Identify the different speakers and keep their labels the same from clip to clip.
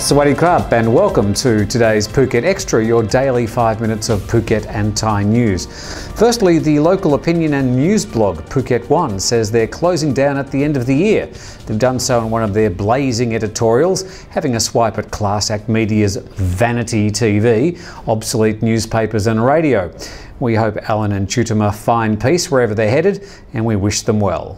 Speaker 1: Sawadee krap and welcome to today's Phuket Extra, your daily 5 minutes of Phuket and Thai news. Firstly, the local opinion and news blog Phuket One says they're closing down at the end of the year. They've done so in one of their blazing editorials, having a swipe at Class Act Media's vanity TV, obsolete newspapers and radio. We hope Alan and Chutama find peace wherever they're headed, and we wish them well.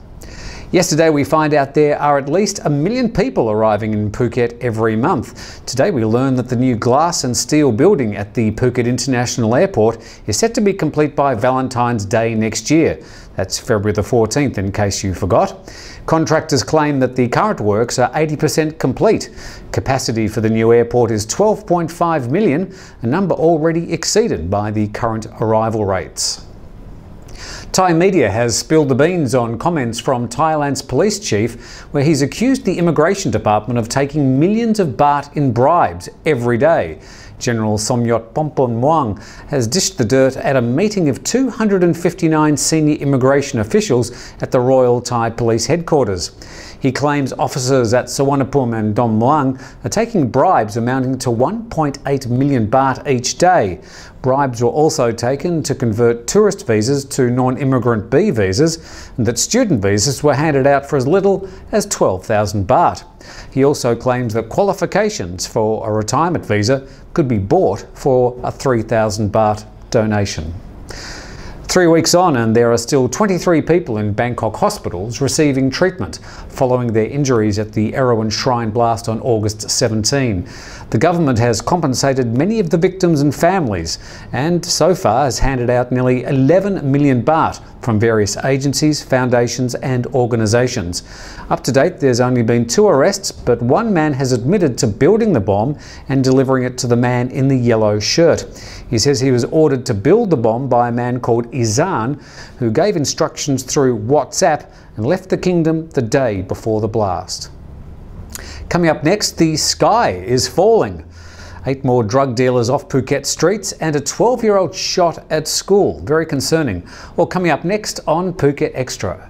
Speaker 1: Yesterday we find out there are at least 1 million people arriving in Phuket every month. Today we learn that the new glass and steel building at the Phuket International Airport is set to be complete by Valentine's Day next year. That's February the 14th, in case you forgot. Contractors claim that the current works are 80% complete. Capacity for the new airport is 12.5 million, a number already exceeded by the current arrival rates. Thai media has spilled the beans on comments from Thailand's police chief, where he's accused the immigration department of taking millions of baht in bribes every day. General Somyot Pompon Muang has dished the dirt at a meeting of 259 senior immigration officials at the Royal Thai Police headquarters. He claims officers at Suvarnabhumi and Don Muang are taking bribes amounting to 1.8 million baht each day. Bribes were also taken to convert tourist visas to non-immigrant B visas, and that student visas were handed out for as little as 12,000 baht. He also claims that qualifications for a retirement visa could be bought for a 3,000 baht donation. 3 weeks on, and there are still 23 people in Bangkok hospitals receiving treatment following their injuries at the Erawan Shrine blast on August 17. The government has compensated many of the victims and families, and so far has handed out nearly 11 million baht from various agencies, foundations and organisations. Up to date, there's only been 2 arrests, but one man has admitted to building the bomb and delivering it to the man in the yellow shirt. He says he was ordered to build the bomb by a man called Izan, who gave instructions through WhatsApp and left the kingdom the day before the blast. Coming up next, the sky is falling. 8 more drug dealers off Phuket streets and a 12-year-old shot at school. Very concerning. Well, coming up next on Phuket Extra.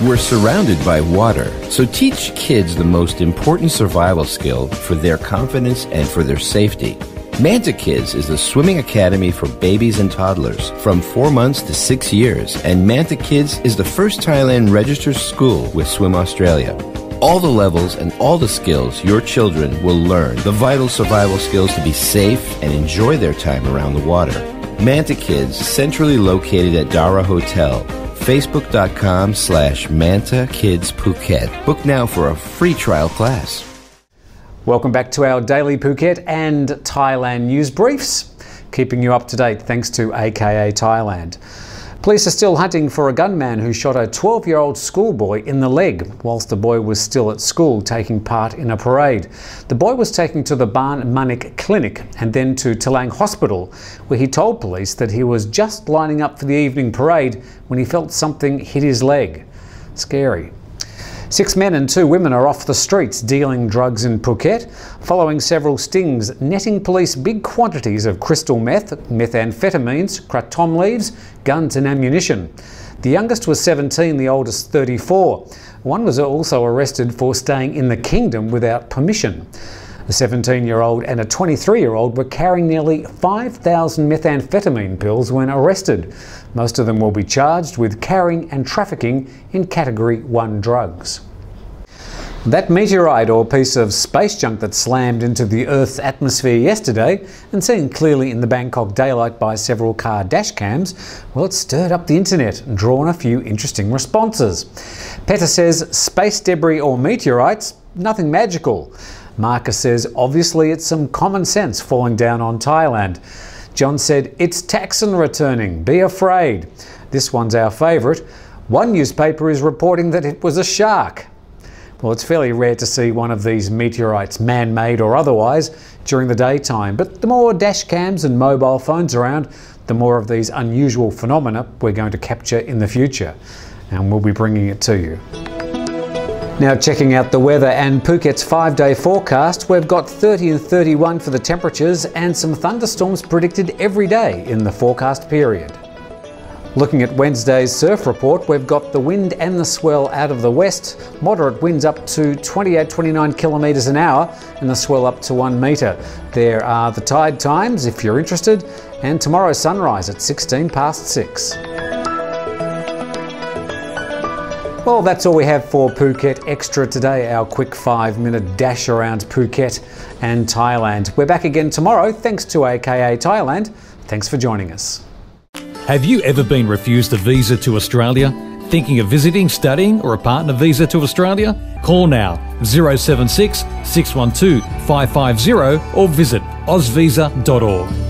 Speaker 2: We're surrounded by water, so teach kids the most important survival skill for their confidence and for their safety. Manta Kids is the swimming academy for babies and toddlers from 4 months to 6 years, and Manta Kids is the first Thailand registered school with Swim Australia. All the levels and all the skills your children will learn, the vital survival skills to be safe and enjoy their time around the water. Manta Kids, centrally located at Dara Hotel. Facebook.com/Manta Kids Phuket. Book now for a free trial class.
Speaker 1: Welcome back to our daily Phuket and Thailand news briefs, keeping you up to date thanks to AKA Thailand. Police are still hunting for a gunman who shot a 12-year-old schoolboy in the leg whilst the boy was still at school taking part in a parade. The boy was taken to the Ban Manik Clinic and then to Talang Hospital, where he told police that he was just lining up for the evening parade when he felt something hit his leg. Scary. 6 men and 2 women are off the streets dealing drugs in Phuket, following several stings netting police big quantities of crystal meth, methamphetamines, kratom leaves, guns and ammunition. The youngest was 17, the oldest 34. One was also arrested for staying in the kingdom without permission. A 17-year-old and a 23-year-old were carrying nearly 5,000 methamphetamine pills when arrested. Most of them will be charged with carrying and trafficking in Category 1 drugs. That meteorite or piece of space junk that slammed into the Earth's atmosphere yesterday and seen clearly in the Bangkok daylight by several car dash cams, well, it stirred up the internet and drawn a few interesting responses. Petter says space debris or meteorites, nothing magical. Marcus says obviously it's some common sense falling down on Thailand. John said it's taxon returning, be afraid. This one's our favourite. One newspaper is reporting that it was a shark. Well, it's fairly rare to see one of these meteorites, man-made or otherwise, during the daytime, but the more dash cams and mobile phones around, the more of these unusual phenomena we're going to capture in the future, and we'll be bringing it to you. Now checking out the weather and Phuket's 5-day forecast, we've got 30 and 31 for the temperatures and some thunderstorms predicted every day in the forecast period. Looking at Wednesday's surf report, we've got the wind and the swell out of the west, moderate winds up to 28-29 kilometres an hour and the swell up to 1 metre. There are the tide times if you're interested, and tomorrow's sunrise at 6:16. Well, that's all we have for Phuket Extra today, our quick 5-minute dash around Phuket and Thailand. We're back again tomorrow, thanks to AKA Thailand. Thanks for joining us.
Speaker 3: Have you ever been refused a visa to Australia? Thinking of visiting, studying or a partner visa to Australia? Call now 076 612 550 or visit ausvisa.org.